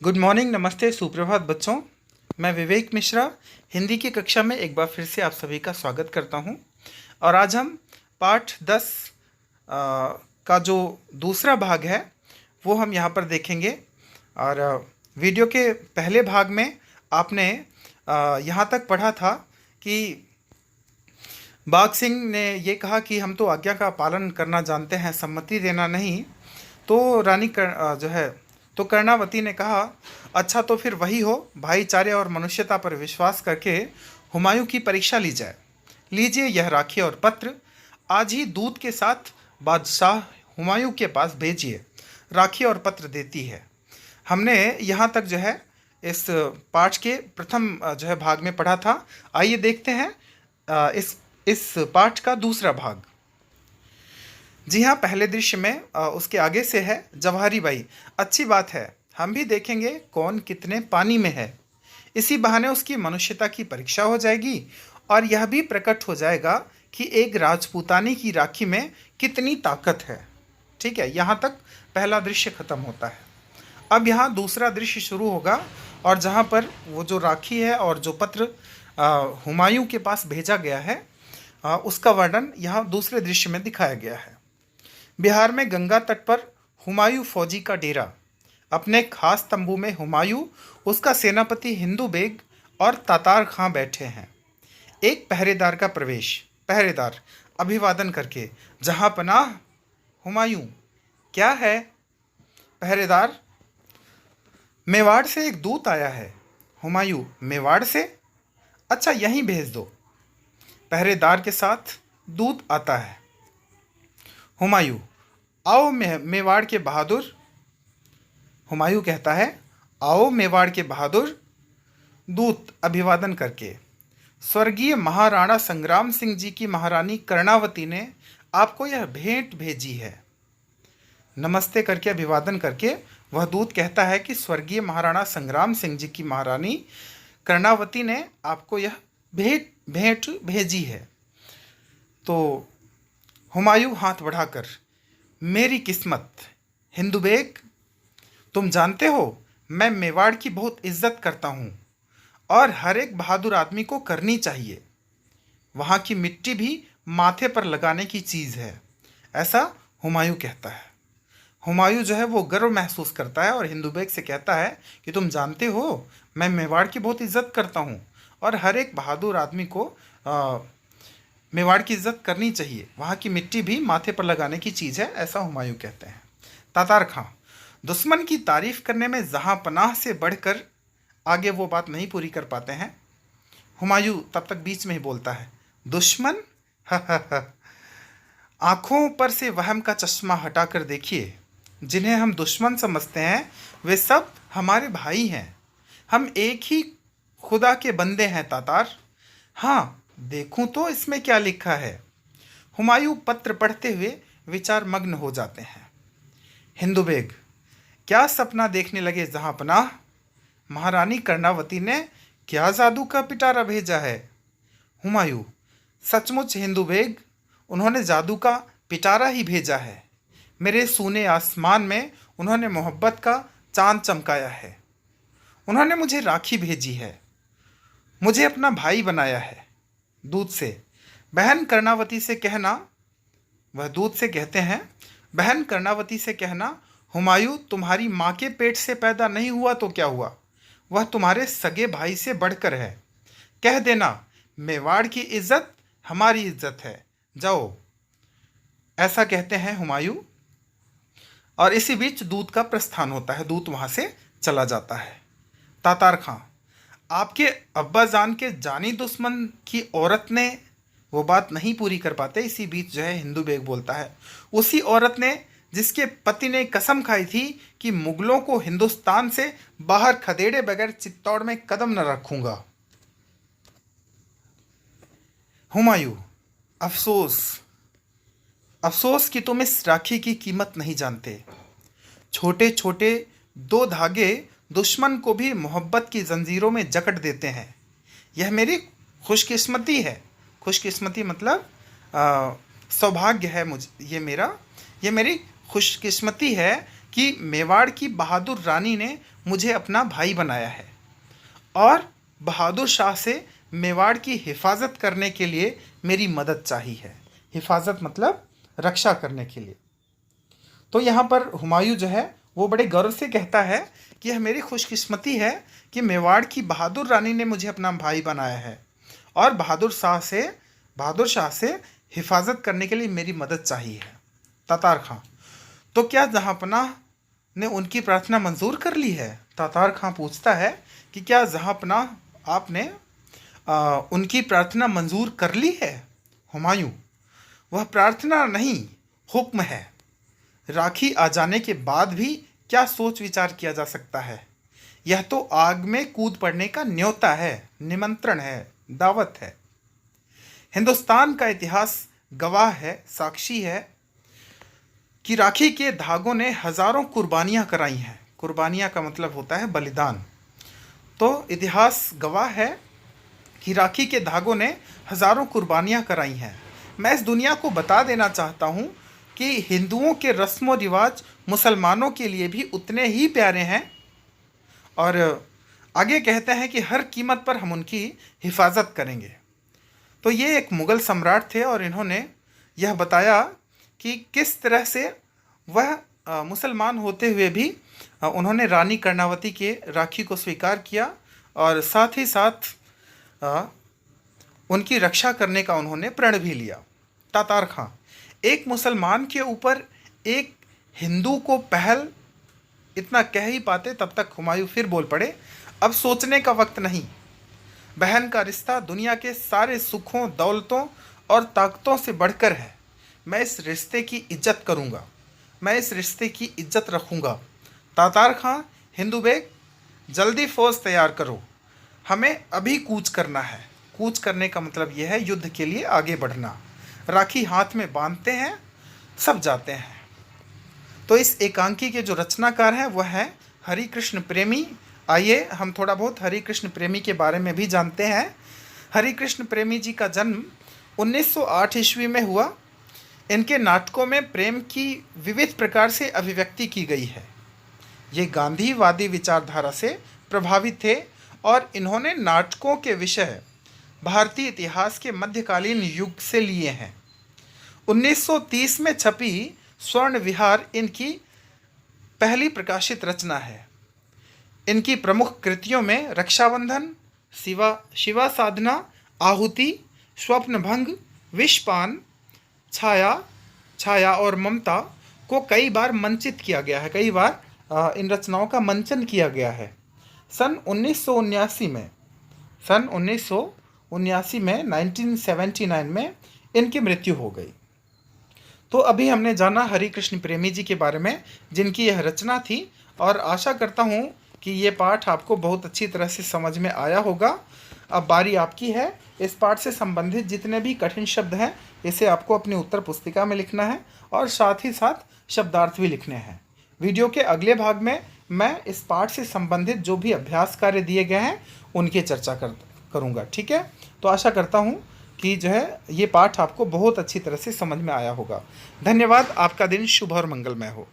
Good morning, नमस्ते, सुप्रभात बच्चों। मैं विवेक मिश्रा हिंदी की कक्षा में एक बार फिर से आप सभी का स्वागत करता हूं। और आज हम पाठ 10 का जो दूसरा भाग है वो हम यहाँ पर देखेंगे। और वीडियो के पहले भाग में आपने यहाँ तक पढ़ा था कि बाघ सिंह ने ये कहा कि हम तो आज्ञा का पालन करना जानते हैं, सम्मति देना नहीं। तो तो कर्णावती ने कहा, अच्छा तो फिर वही हो, भाईचारे और मनुष्यता पर विश्वास करके हुमायूं की परीक्षा ली जाए। लीजिए यह राखी और पत्र, आज ही दूत के साथ बादशाह हुमायूं के पास भेजिए। राखी और पत्र देती है। हमने यहाँ तक इस पाठ के प्रथम भाग में पढ़ा था। आइए देखते हैं इस पाठ का दूसरा भाग। जी हाँ, पहले दृश्य में उसके आगे से है जवाहरी बाई। अच्छी बात है, हम भी देखेंगे कौन कितने पानी में है। इसी बहाने उसकी मनुष्यता की परीक्षा हो जाएगी और यह भी प्रकट हो जाएगा कि एक राजपूतानी की राखी में कितनी ताकत है। ठीक है, यहाँ तक पहला दृश्य खत्म होता है। अब यहाँ दूसरा दृश्य शुरू होगा और जहाँ पर वो जो राखी है और जो पत्र हुमायूं के पास भेजा गया है उसका वर्णन यहाँ दूसरे दृश्य में दिखाया गया है। बिहार में गंगा तट पर हुमायूं फौजी का डेरा। अपने खास तंबू में हुमायूं, उसका सेनापति हिंदू बेग और तातार खां बैठे हैं। एक पहरेदार का प्रवेश। पहरेदार अभिवादन करके, जहां पनाह हुमायूं। क्या है? पहरेदार, मेवाड़ से एक दूत आया है। हुमायूं, मेवाड़ से? अच्छा, यहीं भेज दो। पहरेदार के साथ दूत आता है। हुमायूं, आओ मेवाड़ के बहादुर। हुमायूं कहता है, आओ मेवाड़ के बहादुर। दूत अभिवादन करके, स्वर्गीय महाराणा संग्राम सिंह जी की महारानी कर्णावती ने आपको यह भेंट भेजी है। नमस्ते करके अभिवादन करके वह दूत कहता है कि स्वर्गीय महाराणा संग्राम सिंह जी की महारानी कर्णावती ने आपको यह भेंट भेजी है। तो हुमायूं हाथ बढ़ाकर, मेरी किस्मत हिंदू बेग, तुम जानते हो मैं मेवाड़ की बहुत इज्जत करता हूँ और हर एक बहादुर आदमी को करनी चाहिए। वहाँ की मिट्टी भी माथे पर लगाने की चीज़ है, ऐसा हुमायूं कहता है। हुमायूं वो गर्व महसूस करता है और हिंदू बेग से कहता है कि तुम जानते हो मैं मेवाड़ की बहुत इज्जत करता हूँ और हर एक बहादुर आदमी को मेवाड़ की इज्जत करनी चाहिए। वहाँ की मिट्टी भी माथे पर लगाने की चीज़ है, ऐसा हुमायूं कहते हैं। तातार खां, दुश्मन की तारीफ करने में जहाँ पनाह से बढ़कर आगे वो बात नहीं पूरी कर पाते हैं। हुमायूं तब तक बीच में ही बोलता है, दुश्मन? आँखों पर से वहम का चश्मा हटाकर देखिए। जिन्हें हम दुश्मन समझते हैं वे सब हमारे भाई हैं। हम एक ही खुदा के बंदे हैं तातार। हाँ, देखूं तो इसमें क्या लिखा है। हुमायूं पत्र पढ़ते हुए विचार मग्न हो जाते हैं। हिंदू बेग, क्या सपना देखने लगे जहां पनाह? महारानी कर्णावती ने क्या जादू का पिटारा भेजा है? हुमायूं, सचमुच हिंदू बेग, उन्होंने जादू का पिटारा ही भेजा है। मेरे सूने आसमान में उन्होंने मोहब्बत का चांद चमकाया है। उन्होंने मुझे राखी भेजी है, मुझे अपना भाई बनाया है। दूत से, बहन कर्णावती से कहना, वह दूत से कहते हैं, बहन कर्णावती से कहना हुमायूं तुम्हारी माँ के पेट से पैदा नहीं हुआ तो क्या हुआ, वह तुम्हारे सगे भाई से बढ़कर है। कह देना मेवाड़ की इज्जत हमारी इज्जत है, जाओ। ऐसा कहते हैं हुमायूं। और इसी बीच दूत का प्रस्थान होता है, दूत वहाँ से चला जाता है। तातार खां, आपके अब्बाजान के जानी दुश्मन की औरत ने वो बात नहीं पूरी कर पाते। इसी बीच हिंदू बेग बोलता है, उसी औरत ने जिसके पति ने कसम खाई थी कि मुगलों को हिंदुस्तान से बाहर खदेड़े बगैर चित्तौड़ में कदम न रखूंगा। हुमायूं, अफसोस, अफसोस कि तुम इस राखी की कीमत नहीं जानते। छोटे छोटे दो धागे दुश्मन को भी मोहब्बत की जंजीरों में जकड़ देते हैं। यह मेरी खुशकिस्मती है। खुशकिस्मती मतलब सौभाग्य है मुझे, ये मेरी खुशकिस्मती है कि मेवाड़ की बहादुर रानी ने मुझे अपना भाई बनाया है और बहादुर शाह से मेवाड़ की हिफाजत करने के लिए मेरी मदद चाहिए है। हिफाजत मतलब रक्षा करने के लिए। तो यहाँ पर हुमायूं जो है वो बड़े गौरव से कहता है कि यह मेरी खुशकिस्मती है कि मेवाड़ की बहादुर रानी ने मुझे अपना भाई बनाया है और बहादुर शाह से हिफाजत करने के लिए मेरी मदद चाहिए है। तातार खां, तो क्या जहाँपनाह ने उनकी प्रार्थना मंजूर कर ली है? तातार खां पूछता है कि क्या जहाँपनाह आपने उनकी प्रार्थना मंजूर कर ली है? हुमायूं, वह प्रार्थना नहीं, हुक्म है। राखी आ जाने के बाद भी क्या सोच विचार किया जा सकता है? यह तो आग में कूद पड़ने का न्योता है, निमंत्रण है, दावत है। हिंदुस्तान का इतिहास गवाह है, साक्षी है कि राखी के धागों ने हजारों कुर्बानियां कराई हैं। कुर्बानियां का मतलब होता है बलिदान। तो इतिहास गवाह है कि राखी के धागों ने हजारों कुर्बानियां कराई हैं। मैं इस दुनिया को बता देना चाहता हूँ कि हिंदुओं के रस्म रिवाज मुसलमानों के लिए भी उतने ही प्यारे हैं। और आगे कहते हैं कि हर कीमत पर हम उनकी हिफाजत करेंगे। तो ये एक मुग़ल सम्राट थे और इन्होंने यह बताया कि किस तरह से वह मुसलमान होते हुए भी उन्होंने रानी कर्णावती के राखी को स्वीकार किया और साथ ही साथ उनकी रक्षा करने का उन्होंने प्रण भी लिया। तातार खां, एक मुसलमान के ऊपर एक हिंदू को पहल, इतना कह ही पाते तब तक हुमायूं फिर बोल पड़े, अब सोचने का वक्त नहीं। बहन का रिश्ता दुनिया के सारे सुखों, दौलतों और ताकतों से बढ़कर है। मैं इस रिश्ते की इज्जत करूँगा, मैं इस रिश्ते की इज्जत रखूँगा। तातार खां, हिंदू बेग, जल्दी फ़ौज तैयार करो, हमें अभी कूच करना है। कूच करने का मतलब यह है युद्ध के लिए आगे बढ़ना। राखी हाथ में बांधते हैं, सब जाते हैं। तो इस एकांकी के जो रचनाकार हैं वह हैं हरि कृष्ण प्रेमी। आइए हम थोड़ा बहुत हरि कृष्ण प्रेमी के बारे में भी जानते हैं। हरि कृष्ण प्रेमी जी का जन्म 1908 ईस्वी में हुआ। इनके नाटकों में प्रेम की विविध प्रकार से अभिव्यक्ति की गई है। ये गांधीवादी विचारधारा से प्रभावित थे और इन्होंने नाटकों के विषय भारतीय इतिहास के मध्यकालीन युग से लिए हैं। 1930 में छपी स्वर्ण विहार इनकी पहली प्रकाशित रचना है। इनकी प्रमुख कृतियों में रक्षाबंधन, शिवा साधना, आहुति, स्वप्नभंग, विषपान, छाया और ममता को कई बार मंचित किया गया है। कई बार इन रचनाओं का मंचन किया गया है। सन 1979 में 1979 में इनकी मृत्यु हो गई। तो अभी हमने जाना हरि कृष्ण प्रेमी जी के बारे में, जिनकी यह रचना थी, और आशा करता हूँ कि ये पाठ आपको बहुत अच्छी तरह से समझ में आया होगा। अब बारी आपकी है। इस पाठ से संबंधित जितने भी कठिन शब्द हैं इसे आपको अपनी उत्तर पुस्तिका में लिखना है और साथ ही साथ शब्दार्थ भी लिखने हैं। वीडियो के अगले भाग में मैं इस पाठ से संबंधित जो भी अभ्यास कार्य दिए गए हैं उनकी चर्चा करूँगा। ठीक है, तो आशा करता हूँ कि जो है ये पाठ आपको बहुत अच्छी तरह से समझ में आया होगा। धन्यवाद। आपका दिन शुभ और मंगलमय हो।